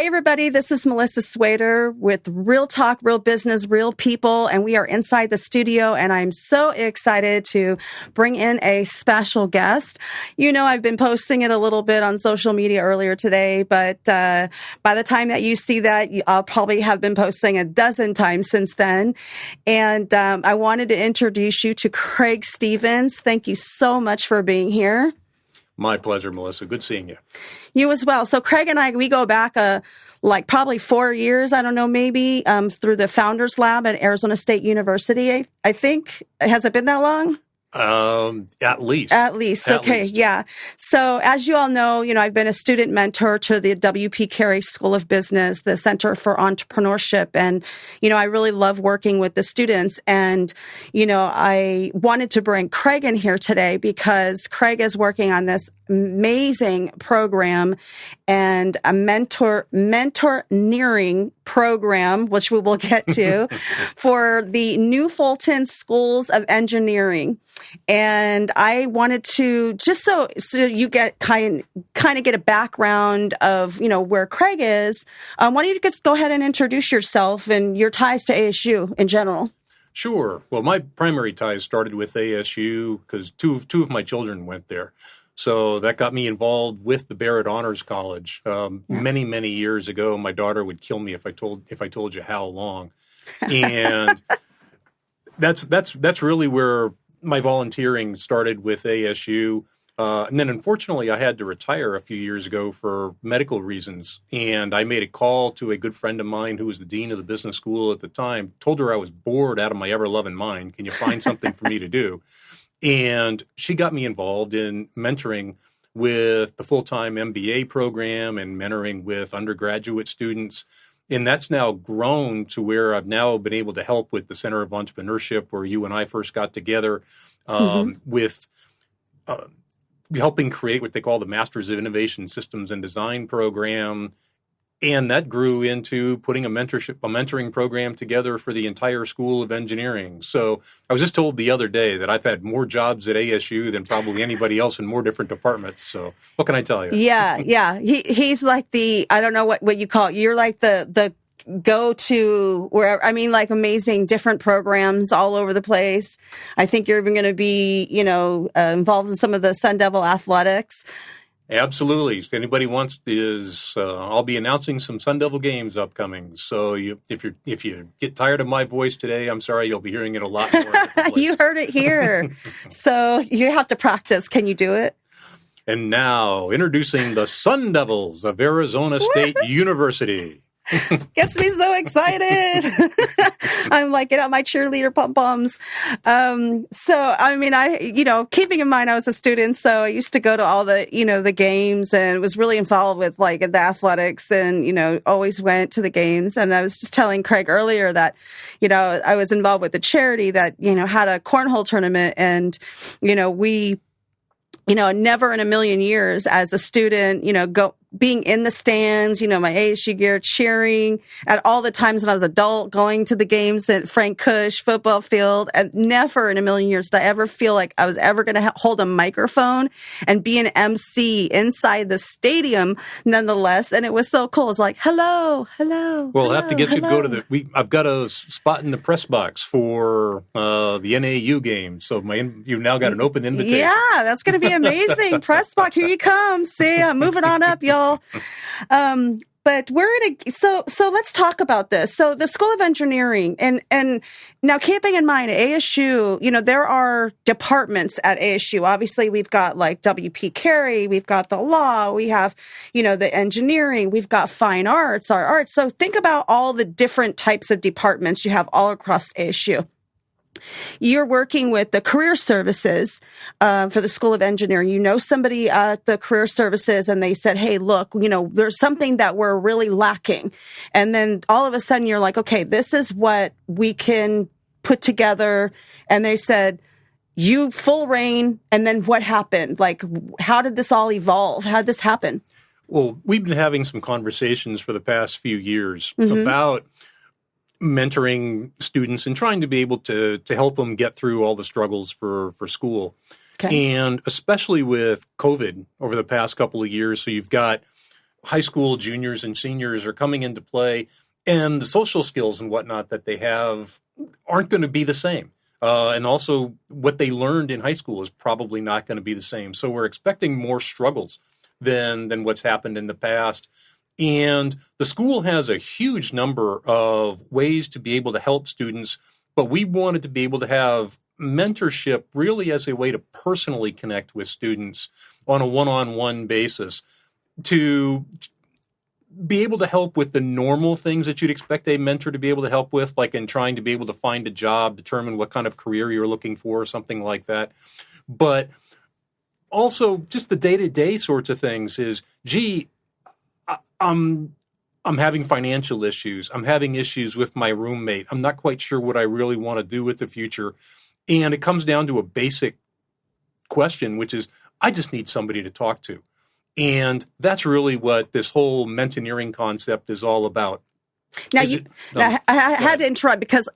everybody. This is Melissa Swader with Real Talk, Real Business, Real People, and we are inside the studio, and I'm so excited to bring in a special guest. You know, I've been posting it a little bit on social media earlier today, but by the time that you see that, I'll probably have been posting a dozen times since then. And I wanted to introduce you to Craig Stevens. Thank you so much for being here. My pleasure, Melissa. Good seeing you. You as well. So Craig and I, we go back like probably 4 years, I don't know, maybe, through the Founders Lab at Arizona State University, I think. Has it been that long? At least. Okay. Yeah. So as you all know, I've been a student mentor to the W.P. Carey School of Business, the Center for Entrepreneurship. And, I really love working with the students. And, I wanted to bring Craig in here today because Craig is working on this amazing program and a Mentorneering program, which we will get to, for the new Fulton Schools of Engineering. And I wanted to, just so you get kind of get a background of, where Craig is, why don't you just go ahead and introduce yourself and your ties to ASU in general? Sure. Well, my primary ties started with ASU because two of my children went there. So that got me involved with the Barrett Honors College. Many, many years ago, my daughter would kill me if I told you how long. And that's really where my volunteering started with ASU. And then unfortunately, I had to retire a few years ago for medical reasons. And I made a call to a good friend of mine who was the dean of the business school at the time, told her I was bored out of my ever-loving mind. Can you find something for me to do? And she got me involved in mentoring with the full-time MBA program and mentoring with undergraduate students. And that's now grown to where I've now been able to help with the Center of Entrepreneurship, where you and I first got together, with helping create what they call the Masters of Innovation Systems and Design program. And that grew into putting a mentoring program together for the entire School of Engineering. So I was just told the other day that I've had more jobs at ASU than probably anybody else in more different departments. So what can I tell you? Yeah. He's like I don't know what you call it. You're like the go-to wherever, like amazing different programs all over the place. I think you're even going to be, involved in some of the Sun Devil athletics. Absolutely. If anybody wants, I'll be announcing some Sun Devil games upcoming. So if you get tired of my voice today, I'm sorry, you'll be hearing it a lot more. You heard it here. So you have to practice. Can you do it? And now introducing the Sun Devils of Arizona State University. Gets me so excited. I'm like, get out my cheerleader pom-poms. Keeping in mind I was a student, so I used to go to all the, the games and was really involved with like the athletics and, always went to the games. And I was just telling Craig earlier that, I was involved with the charity that, had a cornhole tournament and, we, never in a million years as a student, being in the stands, my ASU gear, cheering at all the times when I was adult, going to the games at Frank Cush football field, and never in a million years did I ever feel like I was ever going to hold a microphone and be an MC inside the stadium nonetheless. And it was so cool. It was like, hello. Well, I'll have to get you to go to I've got a spot in the press box for the NAU game. So you've now got an open invitation. Yeah, that's going to be amazing. Press box, here you come. See, I'm moving on up, y'all. But so let's talk about this. So the School of Engineering, and now keeping in mind ASU, there are departments at ASU. Obviously, we've got like W.P. Carey, we've got the law, we have, the engineering, we've got fine arts, our arts. So think about all the different types of departments you have all across ASU. You're working with the career services for the School of Engineering. You know somebody at the career services and they said, hey, look, there's something that we're really lacking. And then all of a sudden you're like, okay, this is what we can put together. And they said, you full reign. And then what happened? Like, how did this all evolve? How did this happen? Well, we've been having some conversations for the past few years about mentoring students and trying to be able to help them get through all the struggles for school. Okay. And especially with COVID over the past couple of years. So you've got high school juniors and seniors are coming into play, and the social skills and whatnot that they have aren't going to be the same. And also what they learned in high school is probably not going to be the same. So we're expecting more struggles than what's happened in the past. And the school has a huge number of ways to be able to help students, but we wanted to be able to have mentorship really as a way to personally connect with students on a one-on-one basis, to be able to help with the normal things that you'd expect a mentor to be able to help with, like in trying to be able to find a job, determine what kind of career you're looking for, or something like that. But also just the day-to-day sorts of things is, gee, I'm having financial issues. I'm having issues with my roommate. I'm not quite sure what I really want to do with the future. And it comes down to a basic question, which is, I just need somebody to talk to. And that's really what this whole mentoring concept is all about. Now, I had to interrupt because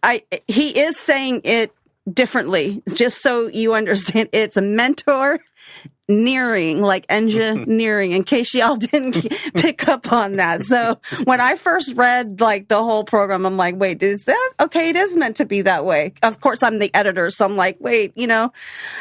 he is saying it differently, just so you understand. It's a mentorneering, like engineering, in case y'all didn't pick up on that. So when I first read like the whole program, I'm like, wait, is that okay? It is meant to be that way. Of course, I'm the editor, so I'm like, wait,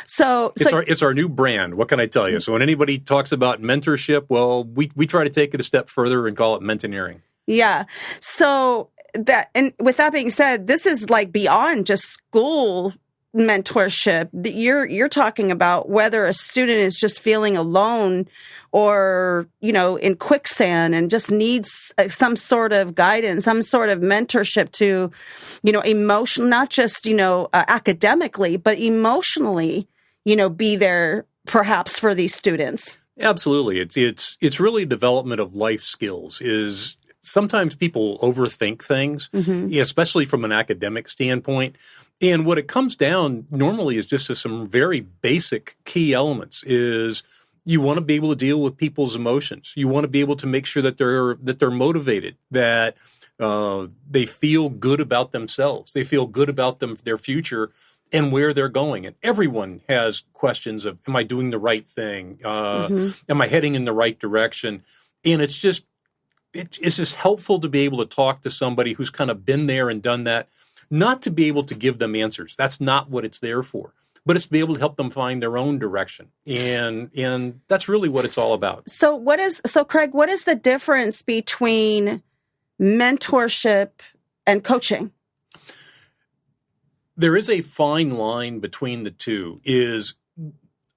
So it's our new brand. What can I tell you? So when anybody talks about mentorship, well, we try to take it a step further and call it mentoneering. Yeah. So and with that being said, this is like beyond just school mentorship. You're talking about whether a student is just feeling alone or, in quicksand and just needs some sort of guidance, some sort of mentorship to, emotional, not just, academically, but emotionally, be there perhaps for these students. Absolutely. It's really development of life skills. Is sometimes people overthink things, especially from an academic standpoint. And what it comes down normally is just to some very basic key elements. Is you want to be able to deal with people's emotions. You want to be able to make sure that they're motivated, that they feel good about themselves. They feel good about their future and where they're going. And everyone has questions of, am I doing the right thing? Am I heading in the right direction? And it's just helpful to be able to talk to somebody who's kind of been there and done that, not to be able to give them answers. That's not what it's there for. But it's to be able to help them find their own direction. And that's really what it's all about. So Craig, what is the difference between mentorship and coaching? There is a fine line between the two. Is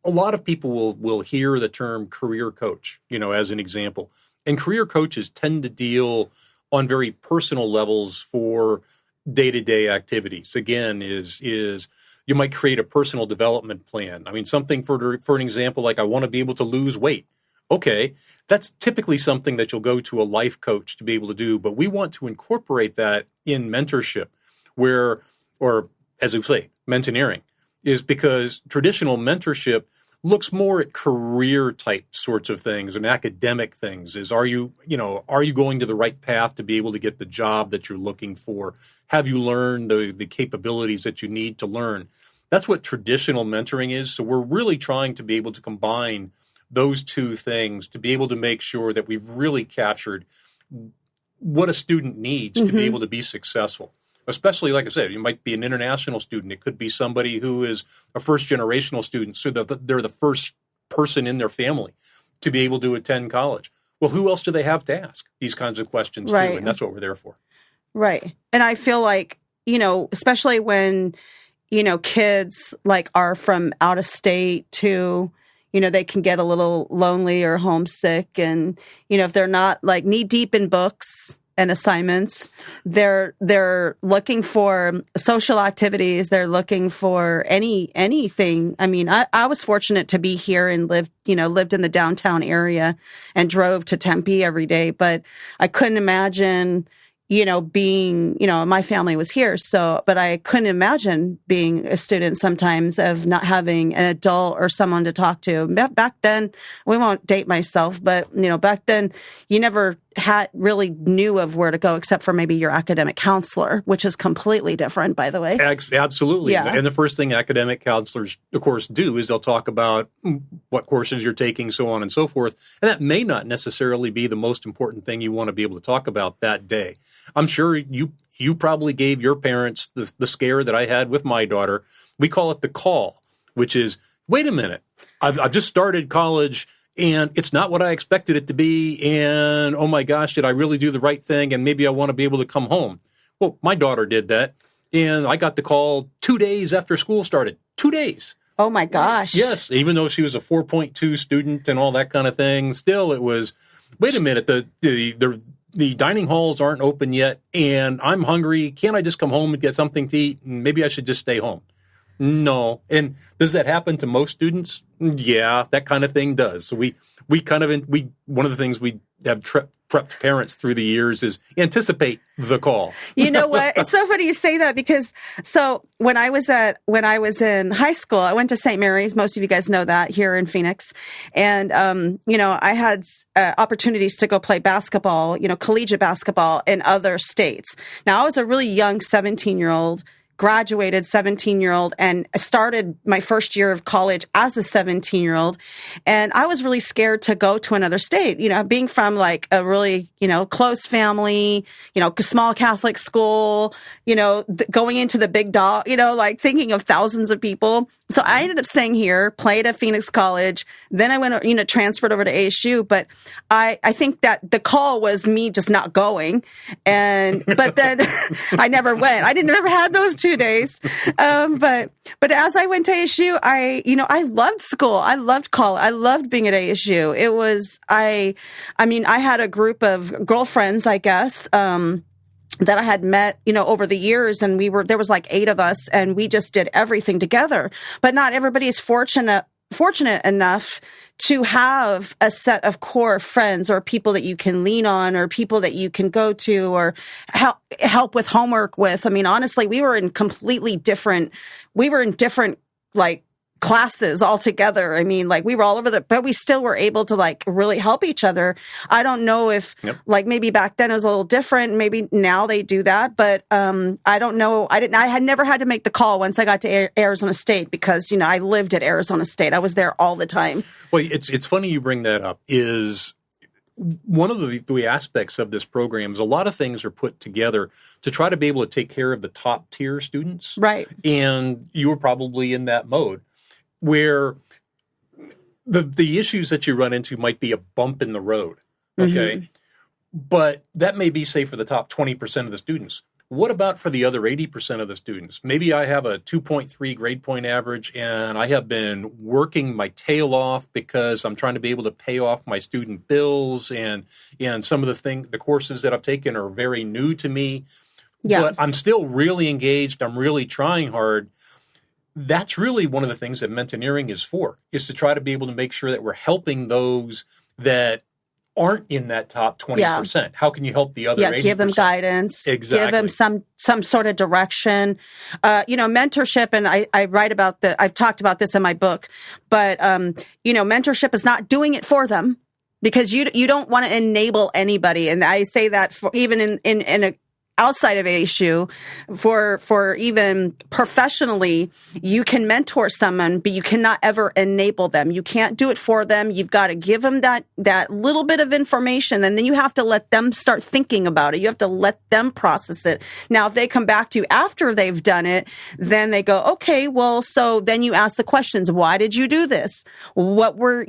a lot of people will hear the term career coach, as an example. And career coaches tend to deal on very personal levels for day-to-day activities. Again, is you might create a personal development plan. I mean, something for an example, like I want to be able to lose weight. Okay, that's typically something that you'll go to a life coach to be able to do. But we want to incorporate that in mentorship, or as we say, mentoneering, is because traditional mentorship looks more at career type sorts of things and academic things. Is are you going to the right path to be able to get the job that you're looking for? Have you learned the capabilities that you need to learn? That's what traditional mentoring is. So we're really trying to be able to combine those two things to be able to make sure that we've really captured what a student needs to be able to be successful. Especially, like I said, you might be an international student. It could be somebody who is a first-generational student, so they're the first person in their family to be able to attend college. Well, who else do they have to ask these kinds of questions to? And that's what we're there for. Right. And I feel like, especially when, kids like are from out of state too, they can get a little lonely or homesick. And, if they're not like knee deep in books and assignments, they're looking for social activities. They're looking for anything. I mean, I was fortunate to be here and lived in the downtown area and drove to Tempe every day, but I couldn't imagine, being, my family was here. So, but I couldn't imagine being a student sometimes of not having an adult or someone to talk to. Back then, we won't date myself, but, back then you never really knew of where to go, except for maybe your academic counselor, which is completely different, by the way. Absolutely. Yeah. And the first thing academic counselors, of course, do is they'll talk about what courses you're taking, so on and so forth. And that may not necessarily be the most important thing you want to be able to talk about that day. I'm sure you probably gave your parents the scare that I had with my daughter. We call it the call, which is, wait a minute, I've just started college, and it's not what I expected it to be, and oh my gosh, did I really do the right thing, and maybe I want to be able to come home. Well, my daughter did that, and I got the call 2 days after school started. 2 days. Oh my gosh. Yes, even though she was a 4.2 student and all that kind of thing, still it was, wait a minute, the dining halls aren't open yet, and I'm hungry. Can't I just come home and get something to eat, and maybe I should just stay home? No. And does that happen to most students? Yeah, that kind of thing does. So we one of the things we have prepped parents through the years is anticipate the call. You know what? It's so funny you say that, because when I was in high school, I went to St. Mary's. Most of you guys know that, here in Phoenix. And, I had opportunities to go play basketball, collegiate basketball in other states. Now, I was a really young 17-year-old, graduated 17-year-old, and started my first year of college as a 17-year-old. And I was really scared to go to another state, being from like a really, close family, small Catholic school, going into the big dog, like thinking of thousands of people. So I ended up staying here, played at Phoenix College. Then I went, transferred over to ASU. But I think that the call was me just not going. But then I never went. I never had those 2 days. But as I went to ASU, I loved school. I loved college. I loved being at ASU. It was, I had a group of girlfriends, I guess, that I had met, over the years, and there was like 8 of us, and we just did everything together. But not everybody is fortunate enough to have a set of core friends, or people that you can lean on, or people that you can go to, or help with homework with. I mean, honestly, we were in different like classes altogether. I mean, like we were all over but we still were able to like really help each other. I don't know if like maybe back then it was a little different. Maybe now they do that, but I don't know. I had never had to make the call once I got to Arizona State, because, I lived at Arizona State. I was there all the time. Well, it's funny you bring that up. Is one of the aspects of this program is a lot of things are put together to try to be able to take care of the top tier students. Right. And you were probably in that mode, where the issues that you run into might be a bump in the road, okay? Mm-hmm. But that may be, say, for the top 20% of the students. What about for the other 80% of the students? Maybe I have a 2.3 grade point average, and I have been working my tail off because I'm trying to be able to pay off my student bills, and some of the courses that I've taken are very new to me. Yeah. But I'm still really engaged. I'm really trying hard. That's really one of the things that Mentorneering is for, is to try to be able to make sure that we're helping those that aren't in that top 20%. Yeah. How can you help the other 80%? Give them guidance. Exactly. Give them some sort of direction. Mentorship, and I write about I've talked about this in my book, but, mentorship is not doing it for them, because you don't want to enable anybody. And I say that for even in a outside of ASU, for even professionally, you can mentor someone, but you cannot ever enable them. You can't do it for them. You've got to give them that little bit of information, and then you have to let them start thinking about it. You have to let them process it. Now, if they come back to you after they've done it, then they go, okay, well, so then you ask the questions. Why did you do this? What were,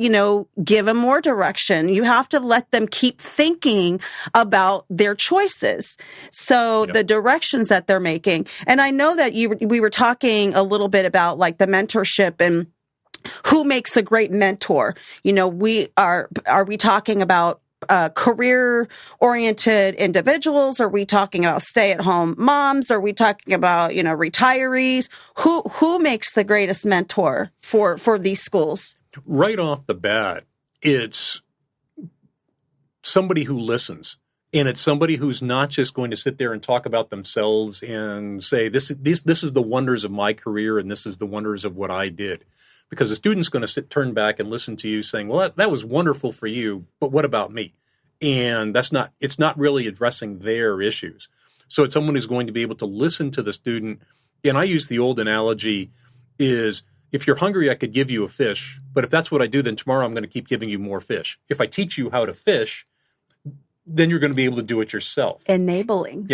give them more direction. You have to let them keep thinking about their choices. So the directions that they're making. And I know that we were talking a little bit about like the mentorship and who makes a great mentor. Are we talking about career-oriented individuals? Are we talking about stay-at-home moms? Are we talking about, retirees? Who makes the greatest mentor for these schools? Right off the bat, it's somebody who listens. And it's somebody who's not just going to sit there and talk about themselves and say, this is the wonders of my career, and this is the wonders of what I did. Because the student's going to turn back and listen to you saying, well, that was wonderful for you, but what about me? And it's not really addressing their issues. So it's someone who's going to be able to listen to the student. And I use the old analogy is, if you're hungry, I could give you a fish. But if that's what I do, then tomorrow I'm going to keep giving you more fish. If I teach you how to fish, then you're going to be able to do it yourself. Enabling.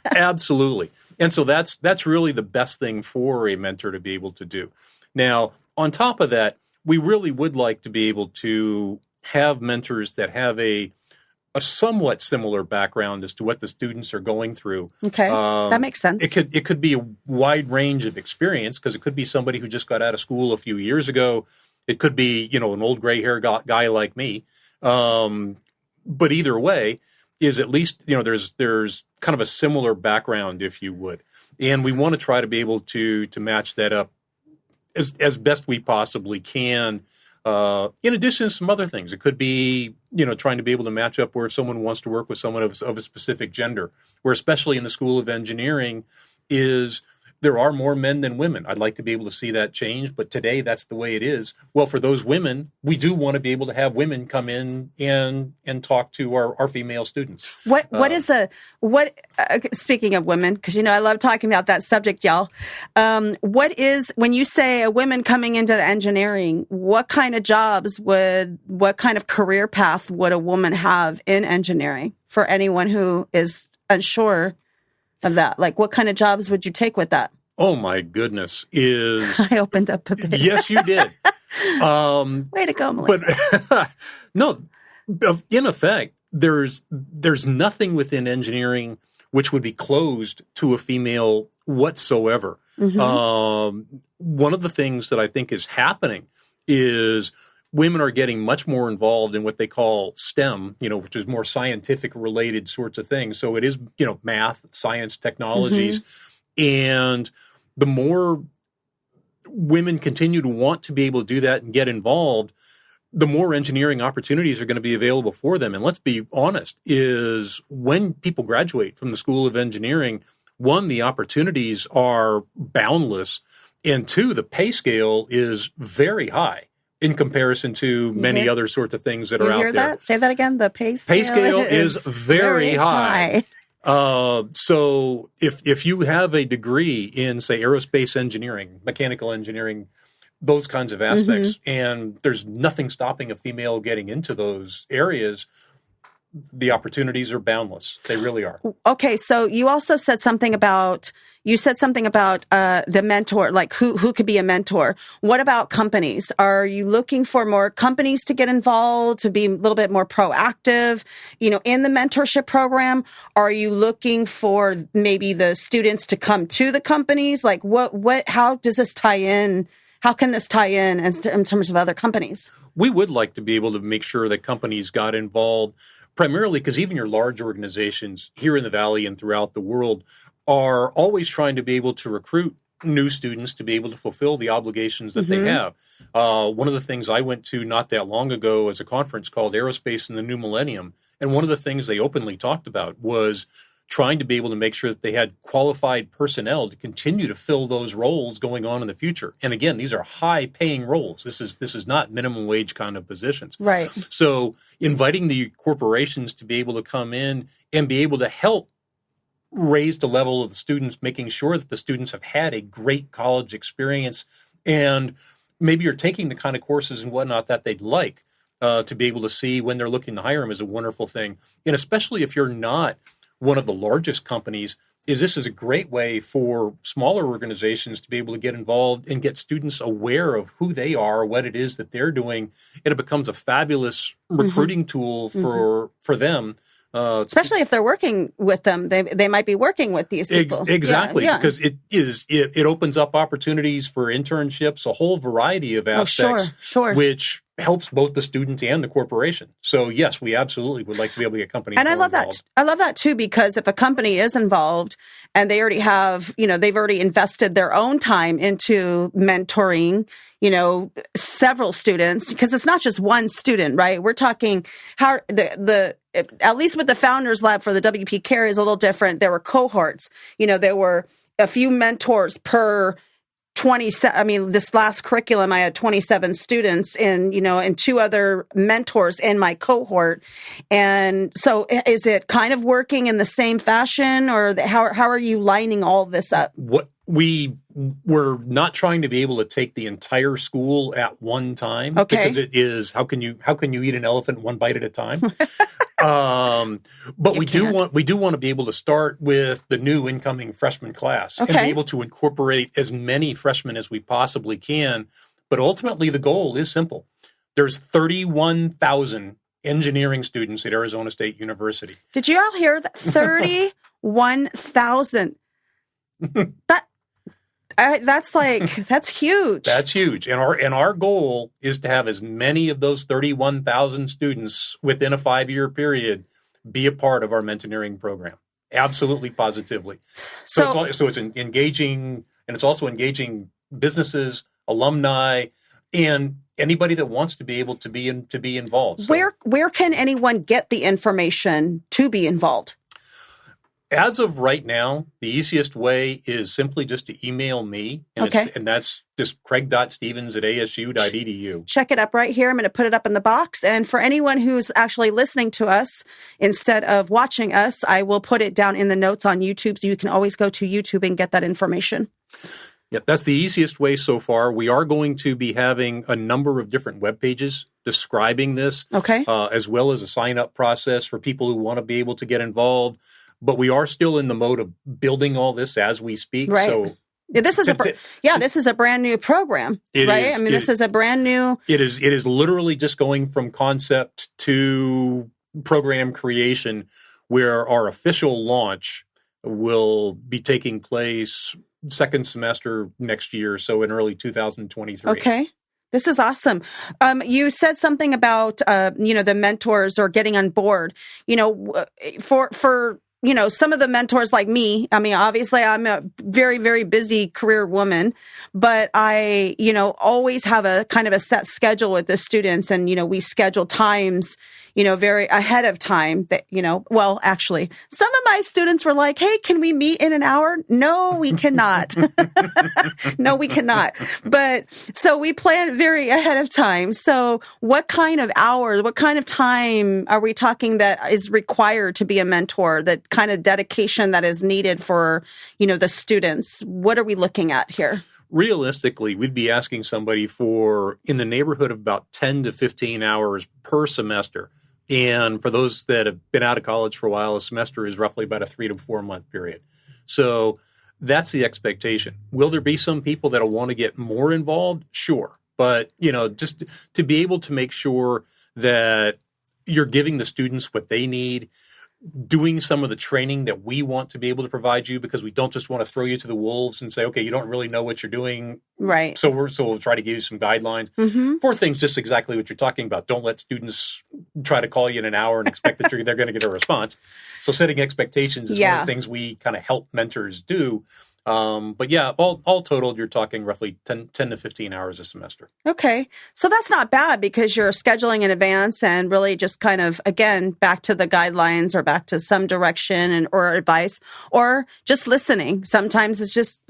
Absolutely. And so that's really the best thing for a mentor to be able to do. Now, on top of that, we really would like to be able to have mentors that have a somewhat similar background as to what the students are going through. Okay, that makes sense. It could be a wide range of experience, because it could be somebody who just got out of school a few years ago. It could be, an old gray hair guy like me. But either way, is at least, there's kind of a similar background, if you would. And we want to try to be able to match that up as best we possibly can. In addition to some other things, it could be, trying to be able to match up where if someone wants to work with someone of a specific gender, where especially in the School of Engineering there are more men than women. I'd like to be able to see that change, but today that's the way it is. Well, for those women, we do want to be able to have women come in and talk to our female students. Speaking of women, because I love talking about that subject, y'all. When you say a woman coming into the engineering, what kind of career path would a woman have in engineering, for anyone who is unsure of that? Like, what kind of jobs would you take with that? Oh, my goodness. I opened up a bit. Yes, you did. Way to go, Melissa. But no, in effect, there's nothing within engineering which would be closed to a female whatsoever. Mm-hmm. One of the things that I think is happening is women are getting much more involved in what they call STEM, which is more scientific related sorts of things. So it is, math, science, technologies. Mm-hmm. And the more women continue to want to be able to do that and get involved, the more engineering opportunities are going to be available for them. And let's be honest, is when people graduate from the School of Engineering, one, the opportunities are boundless. And two, the pay scale is very high in comparison to many other sorts of things that are out there. That? Say that again. The pay scale is very high. So if you have a degree in, say, aerospace engineering, mechanical engineering, those kinds of aspects, mm-hmm. and there's nothing stopping a female getting into those areas, the opportunities are boundless. They really are. Okay, so you also said something about the mentor, like who could be a mentor. What about companies? Are you looking for more companies to get involved, to be a little bit more proactive, in the mentorship program? Are you looking for maybe the students to come to the companies? Like how does this tie in? How can this tie in terms of other companies? We would like to be able to make sure that companies got involved, primarily because even your large organizations here in the Valley and throughout the world are always trying to be able to recruit new students to be able to fulfill the obligations that mm-hmm. they have. One of the things I went to not that long ago was a conference called Aerospace in the New Millennium. And one of the things they openly talked about was trying to be able to make sure that they had qualified personnel to continue to fill those roles going on in the future. And again, these are high-paying roles. This is not minimum wage kind of positions. Right. So inviting the corporations to be able to come in and be able to help raise the level of the students, making sure that the students have had a great college experience, and maybe you're taking the kind of courses and whatnot that they'd like to be able to see when they're looking to hire them is a wonderful thing. And especially if you're not one of the largest companies, this is a great way for smaller organizations to be able to get involved and get students aware of who they are, what it is that they're doing, and it becomes a fabulous recruiting mm-hmm. tool for them. Especially if they're working with them, they might be working with these people. Exactly, because it opens up opportunities for internships, a whole variety of aspects, sure. which helps both the student and the corporation. So yes, we absolutely would like to be able to get companies and involved. I love that too, because if a company is involved and they already have, they've already invested their own time into mentoring, several students, because it's not just one student, right? We're talking how at least with the Founders Lab for the WP Care is a little different. There were cohorts, there were a few mentors per this last curriculum, I had 27 students and 2 other mentors in my cohort. And so is it kind of working in the same fashion, or how are you lining all this up? What we're not trying to be able to take the entire school at one time, because it is, how can you eat an elephant one bite at a time? But we do want to be able to start with the new incoming freshman class and be able to incorporate as many freshmen as we possibly can. But ultimately, the goal is simple. There's 31,000 engineering students at Arizona State University. Did you all hear that? 31,000. That's huge. That's huge. And our goal is to have as many of those 31,000 students within a 5-year period be a part of our Mentorneering program. Absolutely, positively. So it's engaging, and it's also engaging businesses, alumni, and anybody that wants to be able to be involved. So, where can anyone get the information to be involved? As of right now, the easiest way is simply just to email me, and that's just craig.stevens@asu.edu. Check it up right here. I'm going to put it up in the box. And for anyone who's actually listening to us instead of watching us, I will put it down in the notes on YouTube, so you can always go to YouTube and get that information. Yeah, that's the easiest way so far. We are going to be having a number of different web pages describing this, as well as a sign-up process for people who want to be able to get involved. But we are still in the mode of building all this as we speak. Right. So this is a brand new program, right? This is a brand new. It is literally just going from concept to program creation, where our official launch will be taking place second semester next year, so in early 2023. Okay. This is awesome. You said something about, the mentors or getting on board, for some of the mentors like me. Obviously I'm a very, very busy career woman, but I, always have a kind of a set schedule with the students, and, we schedule times, very ahead of time that, well, actually, some of my students were like, hey, can we meet in an hour? No, we cannot. No, we cannot. But so we plan very ahead of time. So what kind of hours, what kind of time are we talking that is required to be a mentor, that kind of dedication that is needed for, the students? What are we looking at here? Realistically, we'd be asking somebody for in the neighborhood of about 10 to 15 hours per semester. And for those that have been out of college for a while, a semester is roughly about a 3 to 4 month period. So that's the expectation. Will there be some people that'll want to get more involved? Sure. But, just to be able to make sure that you're giving the students what they need, doing some of the training that we want to be able to provide you, because we don't just want to throw you to the wolves and say, okay, you don't really know what you're doing. Right. So we'll try to give you some guidelines for things, just exactly what you're talking about. Don't let students try to call you in an hour and expect that they're going to get a response. So setting expectations is one of the things we kind of help mentors do. But yeah, all totaled, you're talking roughly 10 to 15 hours a semester. Okay. So that's not bad, because you're scheduling in advance and really just kind of, again, back to the guidelines or back to some direction or advice, or just listening. Sometimes it's just,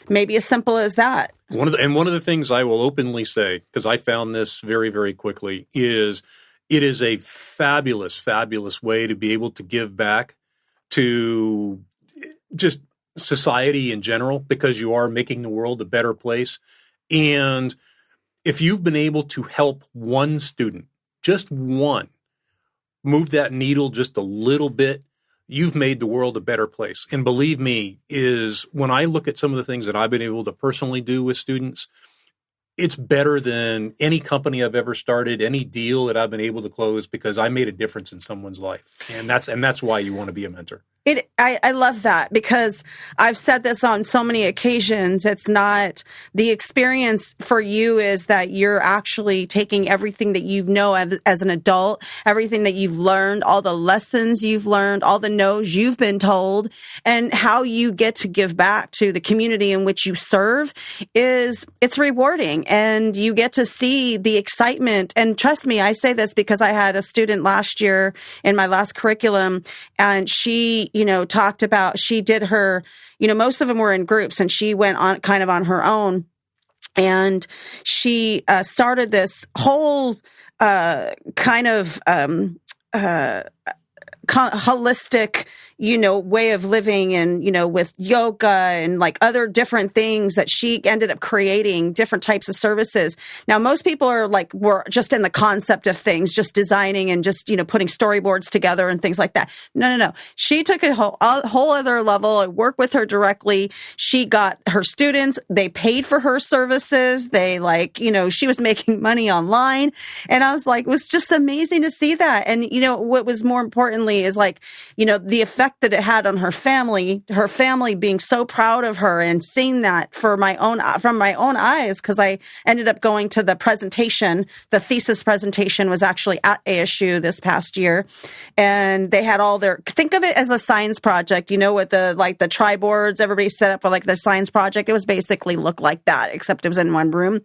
maybe as simple as that. One of the things I will openly say, because I found this very, very quickly, is it is a fabulous, fabulous way to be able to give back to just society in general, because you are making the world a better place. And if you've been able to help one student, just one, move that needle just a little bit, you've made the world a better place. And believe me, is when I look at some of the things that I've been able to personally do with students, it's better than any company I've ever started, any deal that I've been able to close, because I made a difference in someone's life. And that's why you want to be a mentor. I love that, because I've said this on so many occasions. It's not the experience for you is that you're actually taking everything that you know as an adult, everything that you've learned, all the lessons you've learned, all the no's you've been told, and how you get to give back to the community in which you serve it's rewarding. And you get to see the excitement. And trust me, I say this because I had a student last year in my last curriculum, and she talked about, she did her, most of them were in groups, and she went on kind of on her own. And she started this whole kind of holistic, way of living, and, with yoga and like other different things that she ended up creating, different types of services. Now, most people were just in the concept of things, just designing and just, putting storyboards together and things like that. No. She took it a whole other level. I worked with her directly. She got her students, they paid for her services. They she was making money online. And I was like, it was just amazing to see that. And, what was more importantly is the effect that it had on her family being so proud of her, and seeing that from my own eyes, because I ended up going to the presentation. The thesis presentation was actually at ASU this past year, and they had think of it as a science project, with the tri-boards, everybody set up for the science project. It was basically looked like that, except it was in one room,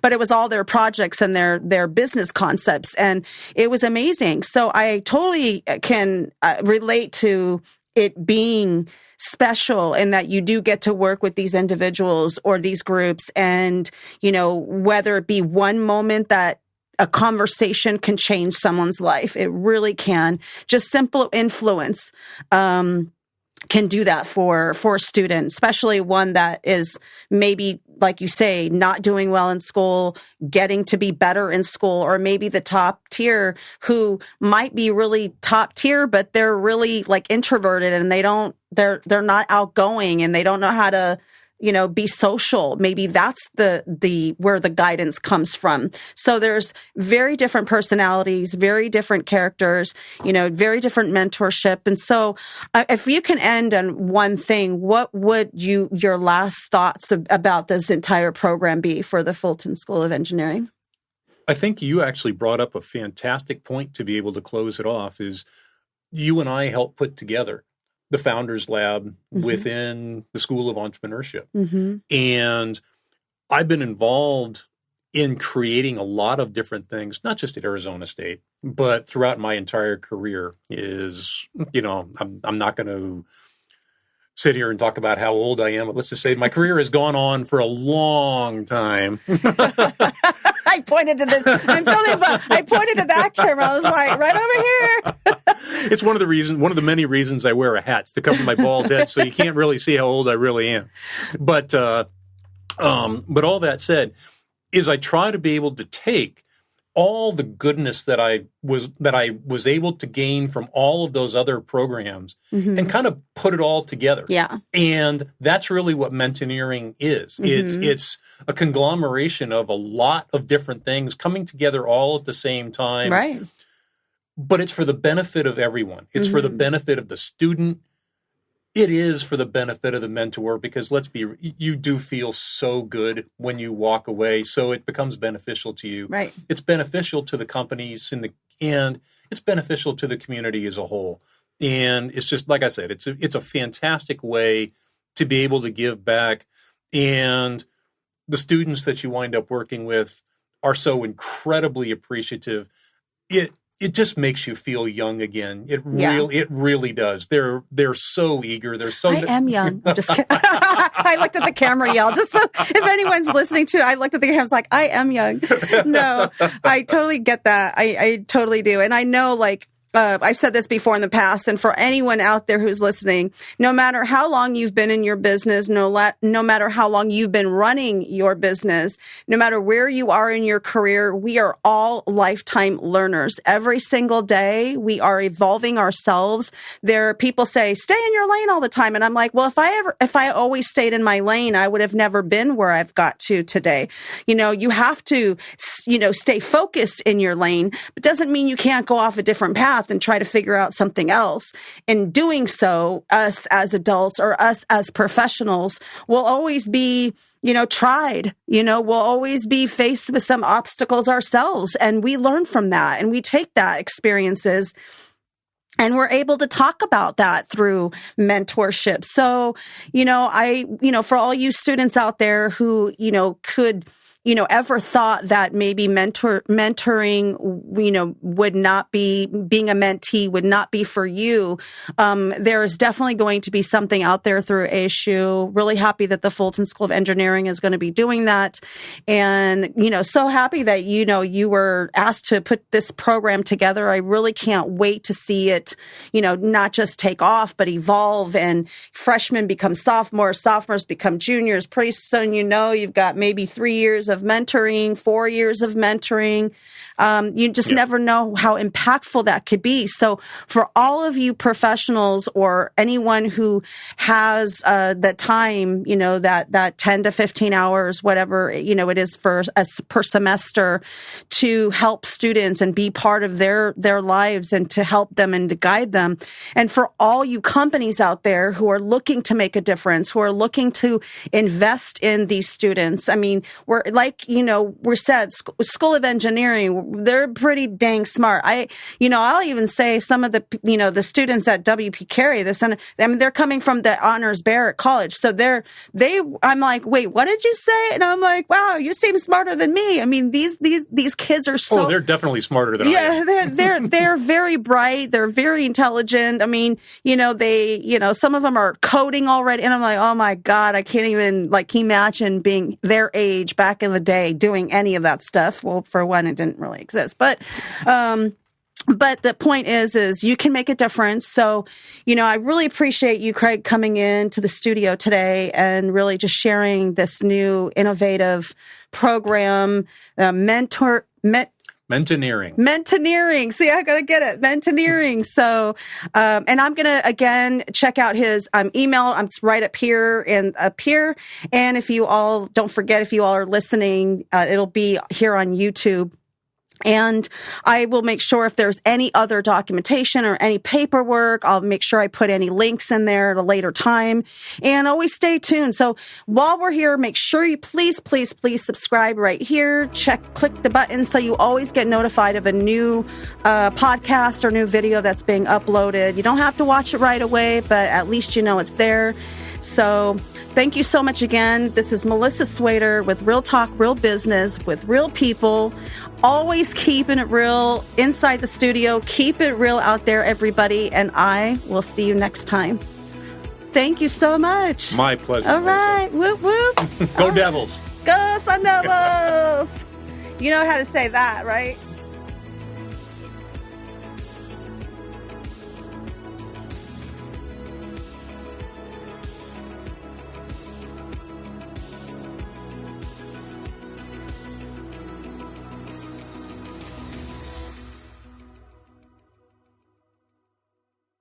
but it was all their projects and their business concepts, and it was amazing. So I totally can relate to it being special, and that you do get to work with these individuals or these groups, and whether it be one moment that a conversation can change someone's life, it really can. Just simple influence can do that for a student, especially one that is maybe, like you say, not doing well in school, getting to be better in school, or maybe the top tier who might be really top tier, but they're really introverted, and they're not outgoing, and they don't know how to be social. Maybe that's the where the guidance comes from. So there's very different personalities, very different characters, very different mentorship. And so if you can end on one thing, what would your last thoughts about this entire program be for the Fulton School of Engineering? I think you actually brought up a fantastic point to be able to close it off. Is you and I helped put together the Founders Lab within the School of Entrepreneurship. And I've been involved in creating a lot of different things, not just at Arizona State, but throughout my entire career. I'm not going to sit here and talk about how old I am, but let's just say my career has gone on for a long time. I pointed to this. I'm filming, but I pointed to that camera. I was like, right over here. It's one of the many reasons I wear a hat, to cover my bald head, so you can't really see how old I really am. But all that said, is I try to be able to take all the goodness that I was able to gain from all of those other programs and kind of put it all together. Yeah. And that's really what Mentorneering is. It's a conglomeration of a lot of different things coming together all at the same time. Right. But it's for the benefit of everyone. It's for the benefit of the student. It is for the benefit of the mentor, because you do feel so good when you walk away. So it becomes beneficial to you. Right. It's beneficial to the companies and it's beneficial to the community as a whole. And it's just, like I said, it's a fantastic way to be able to give back. And the students that you wind up working with are so incredibly appreciative. It just makes you feel young again. It really does. They're so eager. I am young. I'm just kidding. I looked at the camera, y'all. Just so if anyone's listening to it, I looked at the camera. I was like, I am young. No, I totally get that. I totally do. And I know, I've said this before in the past, and for anyone out there who's listening, no matter how long you've been in your business, no matter how long you've been running your business, no matter where you are in your career, we are all lifetime learners. Every single day, we are evolving ourselves. People say, stay in your lane all the time. And I'm like, well, if I always stayed in my lane, I would have never been where I've got to today. You have to, stay focused in your lane, but doesn't mean you can't go off a different path and try to figure out something else. In doing so, us as adults or us as professionals will always be, tried, we'll always be faced with some obstacles ourselves. And we learn from that, and we take that experiences, and we're able to talk about that through mentorship. So, for all you students out there who, could ever thought that maybe mentoring, would not be, being a mentee would not be for you, there is definitely going to be something out there through ASU. Really happy that the Fulton School of Engineering is going to be doing that. And, so happy that, you were asked to put this program together. I really can't wait to see it, not just take off, but evolve, and freshmen become sophomores, sophomores become juniors. Pretty soon, you've got maybe 3 years of mentoring, 4 years of mentoring. You just never know how impactful that could be. So for all of you professionals or anyone who has the time, that 10 to 15 hours, whatever, it is per semester, to help students and be part of their lives and to help them and to guide them. And for all you companies out there who are looking to make a difference, who are looking to invest in these students. I mean, we're like, we're said, School of Engineering, they're pretty dang smart. I'll even say some of the, the students at WP Carey, they're coming from the Honors Barrett College. So I'm like, wait, what did you say? And I'm like, wow, you seem smarter than me. I mean, these kids are so. Oh, they're definitely smarter than I am. They're very bright. They're very intelligent. I mean, some of them are coding already. And I'm like, oh my God, I can't even imagine being their age back in the day doing any of that stuff. Well, for one, it didn't really exist, but the point is you can make a difference. So, I really appreciate you, Craig, coming in to the studio today and really just sharing this new innovative program, Mentorneering. Mentorneering. See, I gotta get it. Mentorneering. So, and I'm gonna again check out his email. It's right up here. And if you all don't forget, if you all are listening, it'll be here on YouTube. And I will make sure if there's any other documentation or any paperwork, I'll make sure I put any links in there at a later time. And always stay tuned. So while we're here, make sure you please subscribe right here. Click the button so you always get notified of a new podcast or new video that's being uploaded. You don't have to watch it right away, but at least it's there. So thank you so much again. This is Melissa Swader with Real Talk, Real Business with real people. Always keeping it real inside the studio. Keep it real out there, everybody. And I will see you next time. Thank you so much. My pleasure. All right. Whoop, whoop. Go Devils. Go Sun Devils. You know how to say that, right?